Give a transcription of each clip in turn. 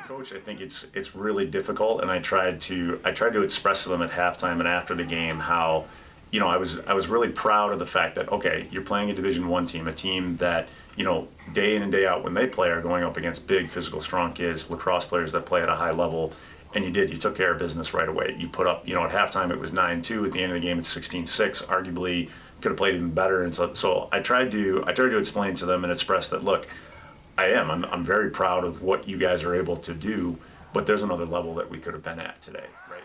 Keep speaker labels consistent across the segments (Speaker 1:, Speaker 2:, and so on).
Speaker 1: Coach, I think it's really difficult, and I tried to express to them at halftime and after the game how, I was really proud of the fact that, okay, you're playing a Division I team, a team that, day in and day out when they play are going up against big, physical, strong kids, lacrosse players that play at a high level, and you took care of business right away. You put up, at halftime it was 9-2, at the end of the game it's 16-6, arguably could have played even better, and so I tried to explain to them and express that, look, I'm very proud of what you guys are able to do, but there's another level that we could have been at today, right?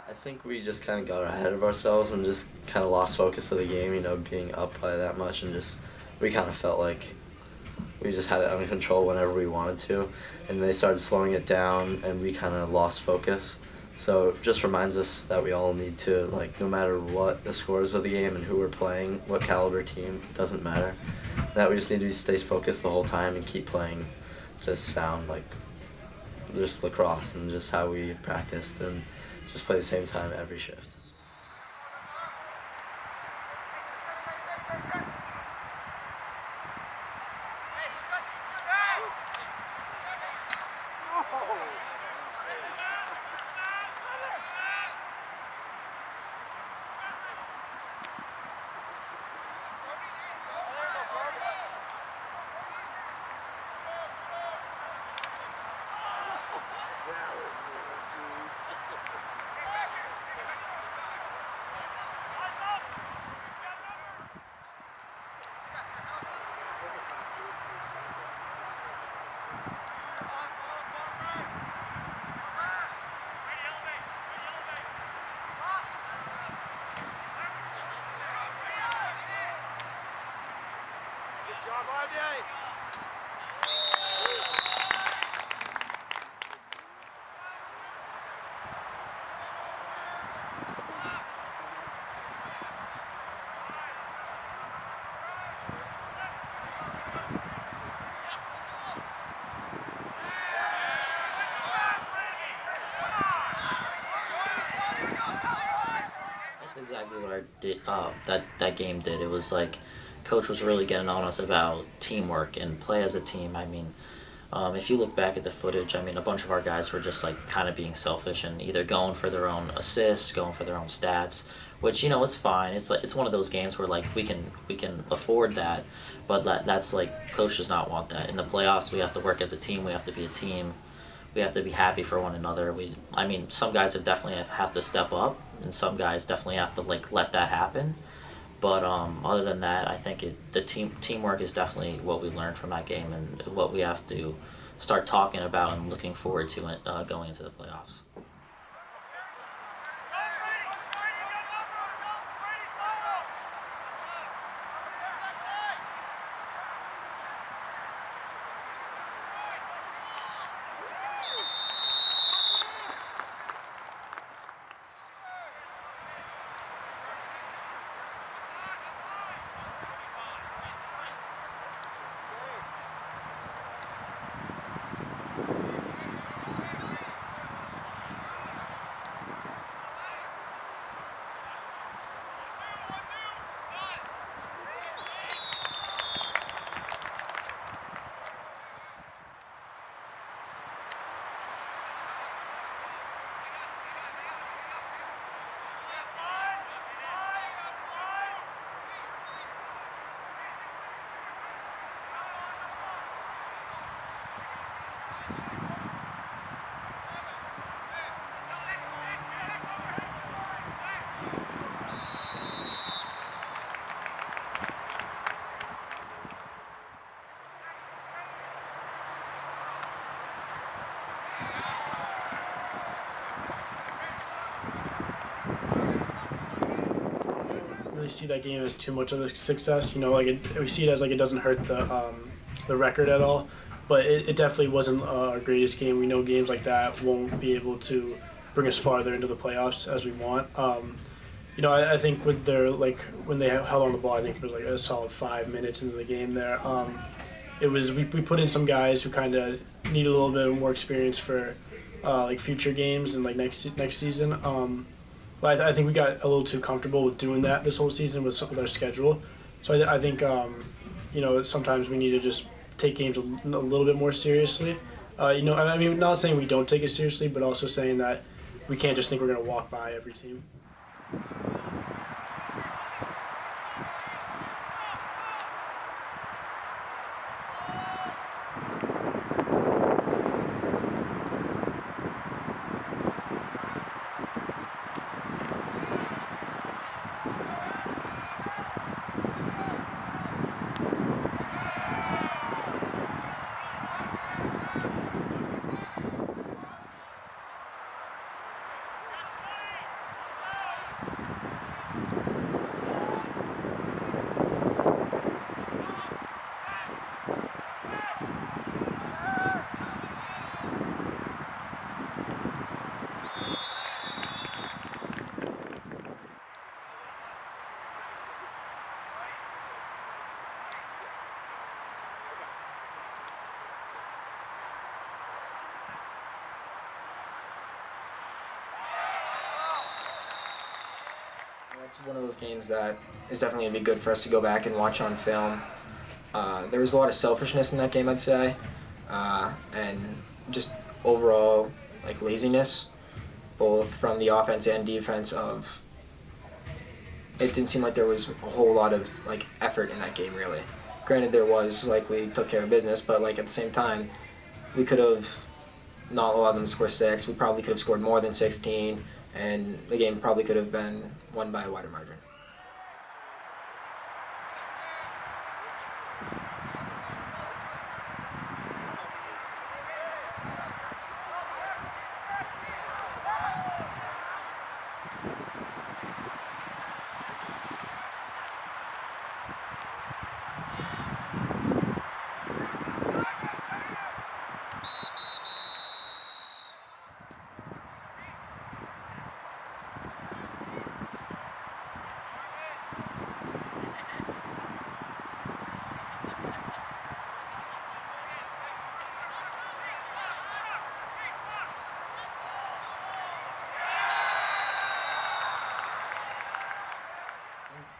Speaker 2: I think we just kind of got ahead of ourselves and just kind of lost focus of the game, being up by that much, and we kind of felt like we just had it under control whenever we wanted to, and they started slowing it down, and we kind of lost focus. So it just reminds us that we all need to, like, no matter what the scores of the game and who we're playing, what caliber team, it doesn't matter, that we just need to stay focused the whole time and keep playing just sound, like, just lacrosse and just how we've practiced, and just play the same time every shift.
Speaker 3: That's exactly what I did. That game did. It was like, coach was really getting on us about teamwork and play as a team. I mean, if you look back at the footage, I mean, a bunch of our guys were just like kind of being selfish and either going for their own assists, going for their own stats, which, you know, is fine. It's like, it's one of those games where like we can afford that, but that's like, coach does not want that. In the playoffs, we have to work as a team. We have to be a team. We have to be happy for one another. I mean, some guys have to step up, and some guys definitely have to like let that happen. But other than that, I think the teamwork is definitely what we learned from that game, and what we have to start talking about and looking forward to going into the playoffs.
Speaker 4: Really see that game as too much of a success. You know, like we see it as like it doesn't hurt the record at all, but it definitely wasn't our greatest game. We know games like that won't be able to bring us farther into the playoffs as we want. You know, I think with their like when they held on the ball, I think it was like a solid 5 minutes into the game there. It was we put in some guys who kind of need a little bit more experience for like future games and like next season. But I think we got a little too comfortable with doing that this whole season with our schedule. So I think you know, sometimes we need to just take games a little bit more seriously. You know, I mean, not saying we don't take it seriously, but also saying that we can't just think we're going to walk by every team.
Speaker 5: That's one of those games that is definitely going to be good for us to go back and watch on film. There was a lot of selfishness in that game, I'd say, and just overall like laziness, both from the offense and defense. It didn't seem like there was a whole lot of like effort in that game, really. Granted, there was, like, we took care of business, but like at the same time, we could have not allowed them to score 6. We probably could have scored more than 16, and the game probably could have been won by a wider margin.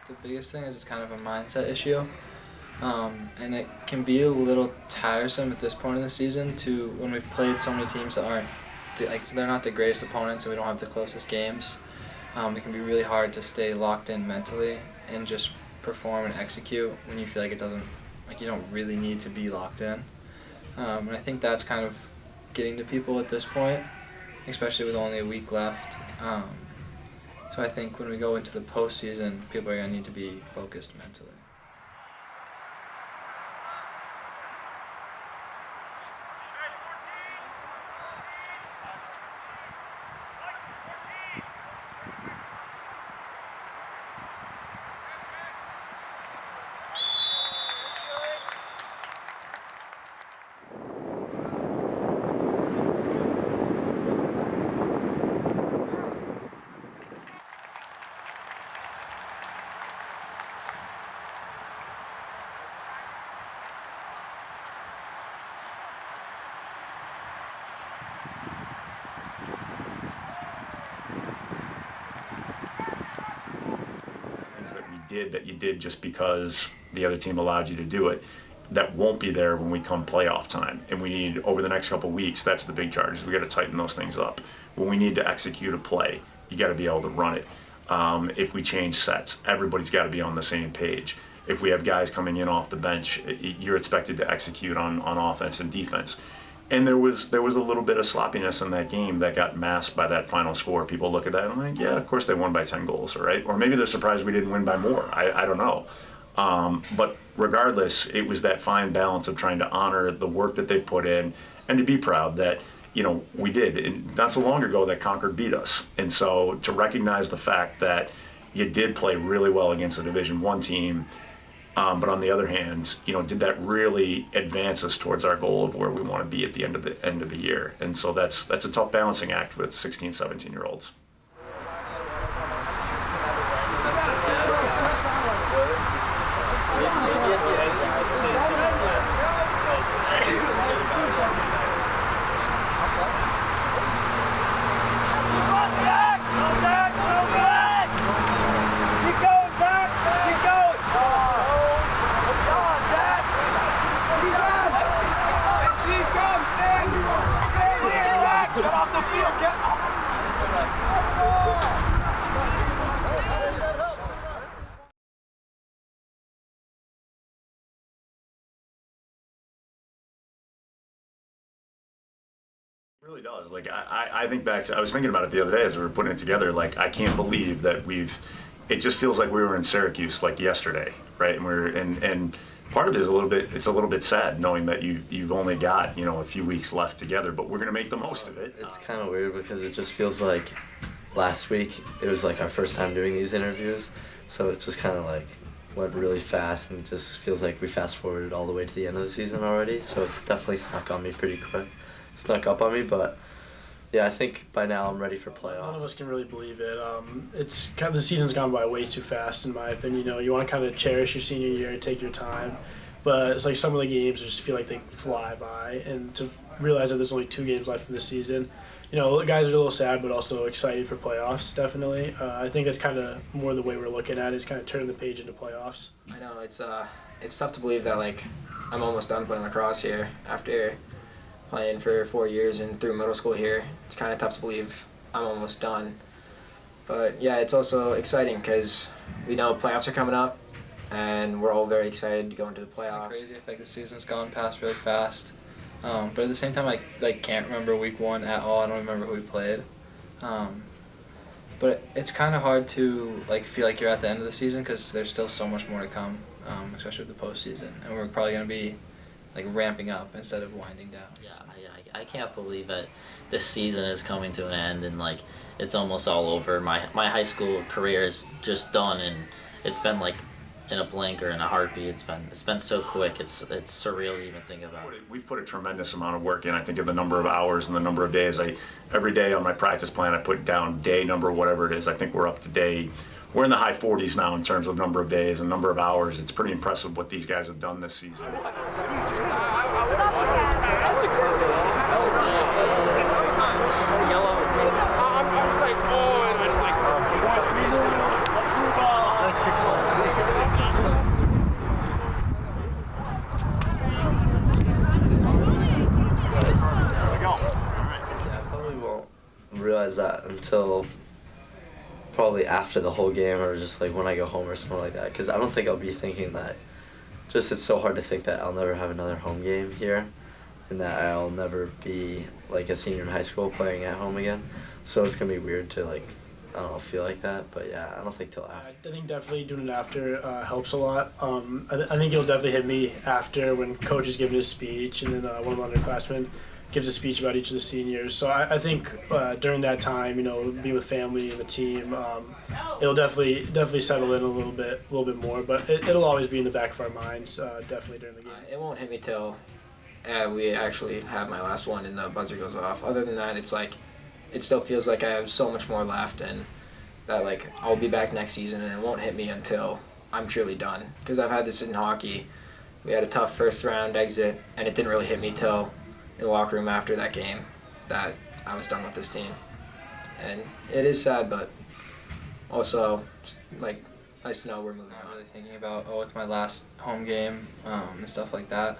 Speaker 6: The biggest thing is it's kind of a mindset issue, and it can be a little tiresome at this point in the season to when we've played so many teams that aren't they're not the greatest opponents and we don't have the closest games. It can be really hard to stay locked in mentally and just perform and execute when you feel like you don't really need to be locked in. And I think that's kind of getting to people at this point, especially with only a week left. So I think when we go into the postseason, people are going to need to be focused mentally.
Speaker 1: That you did just because the other team allowed you to do it, that won't be there when we come playoff time. And we need, over the next couple of weeks, that's the big charge. We got to tighten those things up. When we need to execute a play, you got to be able to run it. If we change sets, everybody's got to be on the same page. If we have guys coming in off the bench, you're expected to execute on offense and defense. And there was a little bit of sloppiness in that game that got masked by that final score. People look at that and I'm like, yeah, of course they won by 10 goals, right? Or maybe they're surprised we didn't win by more. I don't know. But regardless, it was that fine balance of trying to honor the work that they put in and to be proud that, we did. And not so long ago that Concord beat us. And so to recognize the fact that you did play really well against a Division I team, but on the other hand, did that really advance us towards our goal of where we want to be at the end of the year? And so that's a tough balancing act with 16, 17-year-olds. It really does. Like I think back to, I was thinking about it the other day as we were putting it together. Like I can't believe that it just feels like we were in Syracuse like yesterday, right? And part of it is it's a little bit sad knowing that you've only got a few weeks left together, but we're gonna make the most of it.
Speaker 2: It's kind of weird because it just feels like last week it was like our first time doing these interviews, so it just kind of like went really fast and it just feels like we fast forwarded all the way to the end of the season already. So it's definitely snuck up on me, but yeah, I think by now I'm ready for playoffs.
Speaker 4: None of us can really believe it. It's kind of, the season's gone by way too fast, in my opinion. You want to kind of cherish your senior year and take your time, but it's like some of the games just feel like they fly by. And realize that there's only 2 games left in the season. You know, guys are a little sad, but also excited for playoffs, definitely. I think that's kind of more the way we're looking at it, is kind of turning the page into playoffs.
Speaker 5: I know it's tough to believe that like I'm almost done playing lacrosse here after playing for 4 years and through middle school here. It's kind of tough to believe I'm almost done. But yeah, it's also exciting because we know playoffs are coming up, and we're all very excited to go into the playoffs.
Speaker 6: Crazy. I think the season's gone past really fast. But at the same time, I can't remember week 1 at all. I don't remember who we played. But it's kind of hard to feel like you're at the end of the season because there's still so much more to come, especially with the postseason, and we're probably gonna be ramping up instead of winding down.
Speaker 3: Yeah, I can't believe that this season is coming to an end and it's almost all over. My high school career is just done, and it's been in a blink or in a heartbeat. It's been so quick. It's surreal to even think about.
Speaker 1: We've put a tremendous amount of work in. I think of the number of hours and the number of days. Every day on my practice plan, I put down day number, whatever it is. I think we're up to day. We're in the high 40s now in terms of number of days and number of hours. It's pretty impressive what these guys have done this season.
Speaker 2: Yeah, I probably won't realize that until probably after the whole game, or just when I go home or something like that, because I don't think I'll be thinking that. Just it's so hard to think that I'll never have another home game here, and that I'll never be a senior in high school playing at home again. So it's gonna be weird to I don't know, feel like that. But yeah, I don't think till after.
Speaker 4: I think definitely doing it after helps a lot. I think it'll definitely hit me after when coach is giving his speech, and then one of my underclassmen gives a speech about each of the seniors. So I think during that time, being with family and the team, it'll definitely settle in a little bit more. But it'll always be in the back of our minds, definitely during the game.
Speaker 5: It won't hit me till we actually have my last one and the buzzer goes off. Other than that, it's it still feels like I have so much more left, and that I'll be back next season, and it won't hit me until I'm truly done. Because I've had this in hockey. We had a tough first round exit, and it didn't really hit me till in the locker room after that game that I was done with this team. And it is sad, but also nice to know we're moving
Speaker 6: Not
Speaker 5: on.
Speaker 6: really thinking about it's my last home game and stuff like that,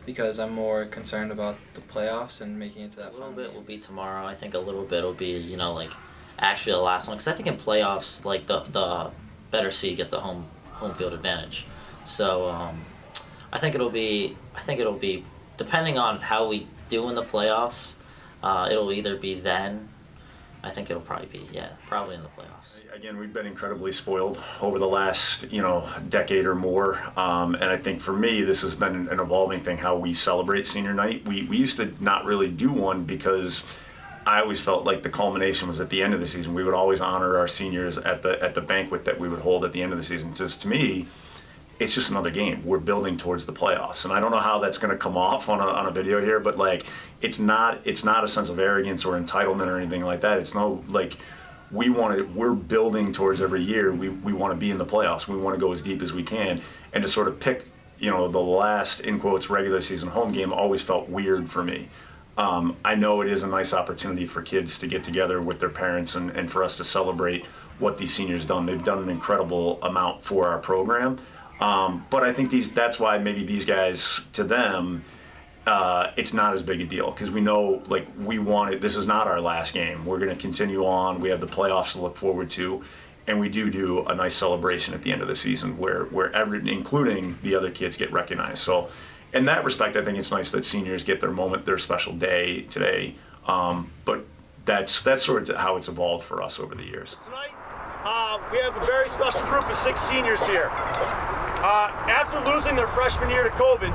Speaker 6: because I'm more concerned about the playoffs and making it to that
Speaker 3: A little
Speaker 6: final
Speaker 3: bit
Speaker 6: game.
Speaker 3: will be tomorrow. I think a little bit will be, actually the last one. Because I think in playoffs, the better seed gets the home field advantage. So I think it'll be depending on how we do in the playoffs. It'll either be then. I think it'll probably be probably in the playoffs.
Speaker 1: Again, we've been incredibly spoiled over the last, decade or more. And I think for me, this has been an evolving thing, how we celebrate senior night. We used to not really do one because I always felt like the culmination was at the end of the season. We would always honor our seniors at the banquet that we would hold at the end of the season. Just to me, it's just another game. We're building towards the playoffs, and I don't know how that's going to come off on a video here, but it's not a sense of arrogance or entitlement or anything like that. It's no we're building towards every year. We want to be in the playoffs. We want to go as deep as we can, and to sort of pick the last in quotes regular season home game always felt weird for me. I know it is a nice opportunity for kids to get together with their parents and for us to celebrate what these seniors done. They've done an incredible amount for our program. But I think that's why maybe these guys, to them, it's not as big a deal, because we know this is not our last game. We're going to continue on. We have the playoffs to look forward to, and we do a nice celebration at the end of the season where including the other kids, get recognized. So in that respect, I think it's nice that seniors get their moment, their special day today. But that's sort of how it's evolved for us over the years.
Speaker 7: Tonight, we have a very special group of 6 seniors here. After losing their freshman year to COVID,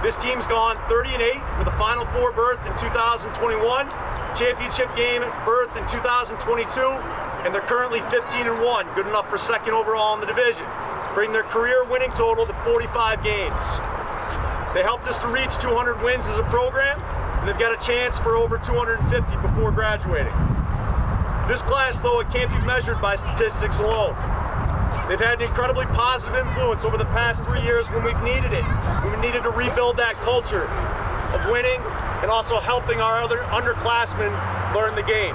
Speaker 7: this team's gone 30-8 with a Final Four berth in 2021, championship game berth in 2022, and they're currently 15-1, good enough for second overall in the division, bringing their career winning total to 45 games. They helped us to reach 200 wins as a program, and they've got a chance for over 250 before graduating. This class, though, it can't be measured by statistics alone. They've had an incredibly positive influence over the past 3 years when we've needed it. We needed to rebuild that culture of winning and also helping our other underclassmen learn the game.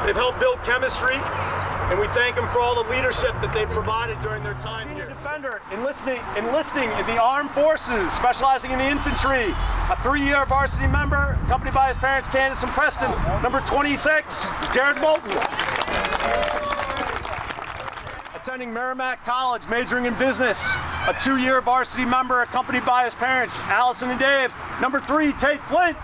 Speaker 7: They've helped build chemistry, and we thank them for all the leadership that they've provided during their time here. Defender enlisting in the armed forces, specializing in the infantry, a 3-year varsity member, accompanied by his parents, Candace and Preston. Number 26, Jared Moulton. Attending Merrimack College, majoring in business, a 2-year varsity member, accompanied by his parents, Allison and Dave. Number 3, Tate Flint.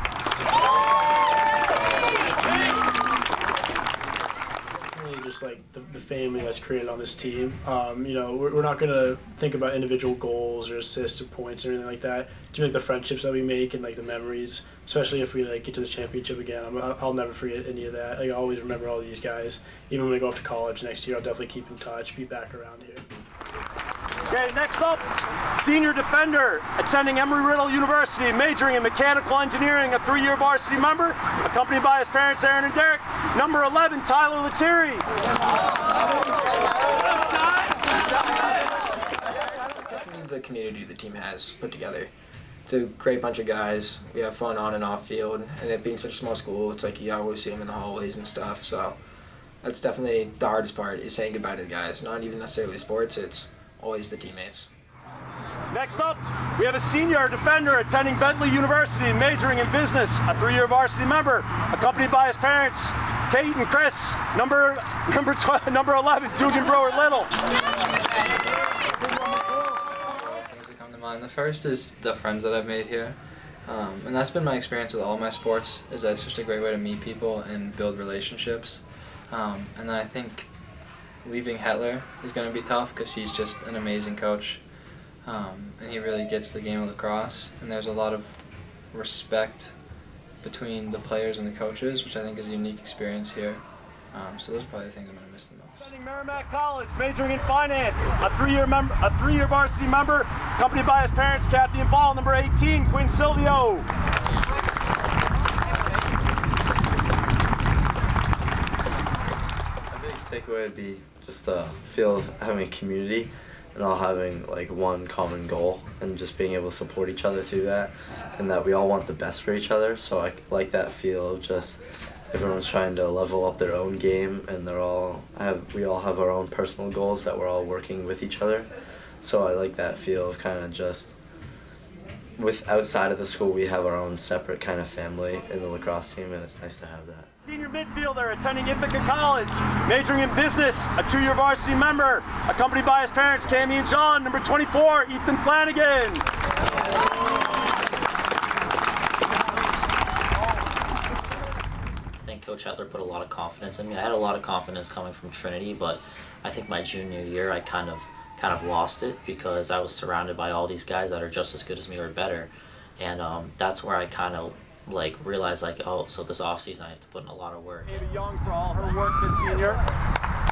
Speaker 4: Just like the family that's created on this team. We're not going to think about individual goals or assists or points or anything like that. To make the friendships that we make and like the memories, especially if we like get to the championship again, I'll never forget any of that. I always remember all these guys. Even when we go off to college next year, I'll definitely keep in touch, be back around here.
Speaker 7: Okay, next up, senior defender, attending Embry-Riddle University, majoring in mechanical engineering, a 3-year varsity member, accompanied by his parents, Aaron and Derek. Number 11, Tyler Lettieri.
Speaker 5: Definitely the community the team has put together. It's a great bunch of guys. We have fun on and off field, and it being such a small school, it's like you always see them in the hallways and stuff. So that's definitely the hardest part, is saying goodbye to the guys. Not even necessarily sports, it's always the teammates.
Speaker 7: Next up, we have a senior defender attending Bentley University, majoring in business, a 3-year varsity member, accompanied by his parents, Kate and Chris. Number 11, Dugan Brewer Little.
Speaker 6: Things that come to mind. The first is the friends that I've made here, and that's been my experience with all my sports. Is that it's just a great way to meet people and build relationships, and then I think leaving Hetler is going to be tough because he's just an amazing coach, and he really gets the game of lacrosse, and there's a lot of respect between the players and the coaches, which I think is a unique experience here. So those are probably the things I'm going to miss the most.
Speaker 7: Attending Merrimack College, majoring in finance, a 3-year varsity member, accompanied by his parents, Kathy and Paul. Number 18, Quinn Silvio.
Speaker 2: My biggest takeaway would be just the feel of having a community and all having like one common goal and just being able to support each other through that, and that we all want the best for each other. So I like that feel of just everyone's trying to level up their own game, and we all have our own personal goals that we're all working with each other. So I like that feel of kind of just with outside of the school we have our own separate kind of family in the lacrosse team, and it's nice to have that.
Speaker 7: Senior midfielder attending Ithaca College, majoring in business, a 2-year varsity member, accompanied by his parents, Cami and John. Number 24, Ethan Flanagan.
Speaker 3: I think Coach Hetler put a lot of confidence in me. I had a lot of confidence coming from Trinity, but I think my junior year I kind of lost it because I was surrounded by all these guys that are just as good as me or better, and that's where I kind of realized so this off season I have to put in a lot of work.
Speaker 7: Ava Young for all her work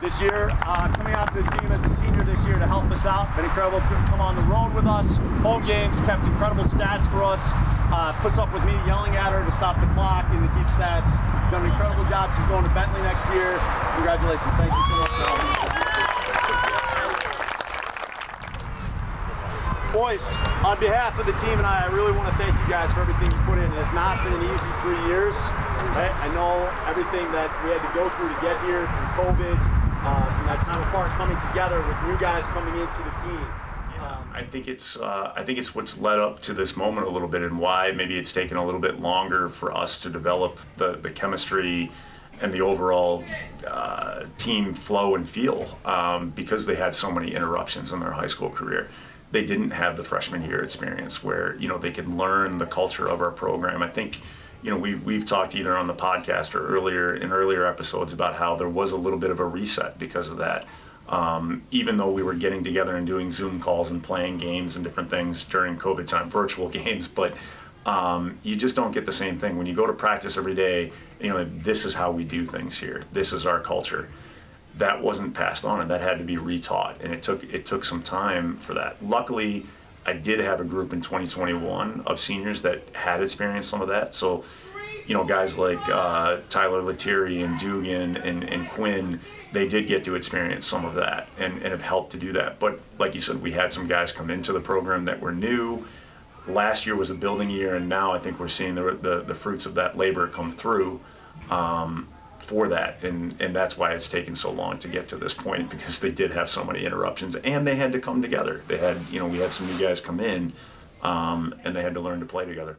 Speaker 7: this year, coming out to the team as a senior this year to help us out. Been incredible to come on the road with us. Home games, kept incredible stats for us. Puts up with me yelling at her to stop the clock and to keep stats. Done an incredible job. She's going to Bentley next year. Congratulations. Thank you so much for helping us. Boys, on behalf of the team and I really want to thank you guys for everything you put in. It has not been an easy 3 years. Right? I know everything that we had to go through to get here from COVID, from that time apart coming together with new guys coming into the team.
Speaker 1: I think it's what's led up to this moment a little bit, and why maybe it's taken a little bit longer for us to develop the chemistry and the overall team flow and feel, because they had so many interruptions in their high school career. They didn't have the freshman year experience where they could learn the culture of our program. I think we've talked either on the podcast or earlier episodes about how there was a little bit of a reset because of that. Even though we were getting together and doing Zoom calls and playing games and different things during COVID time, virtual games, but you just don't get the same thing when you go to practice every day. This is how we do things here. This is our culture. That wasn't passed on, and that had to be retaught, and it took some time for that. Luckily, I did have a group in 2021 of seniors that had experienced some of that. So, guys like Tyler Lettieri and Dugan and Quinn, they did get to experience some of that and have helped to do that. But like you said, we had some guys come into the program that were new, last year was a building year, and now I think we're seeing the fruits of that labor come through for that, and that's why it's taken so long to get to this point, because they did have so many interruptions, and they had to come together. They had, we had some new guys come in, and they had to learn to play together.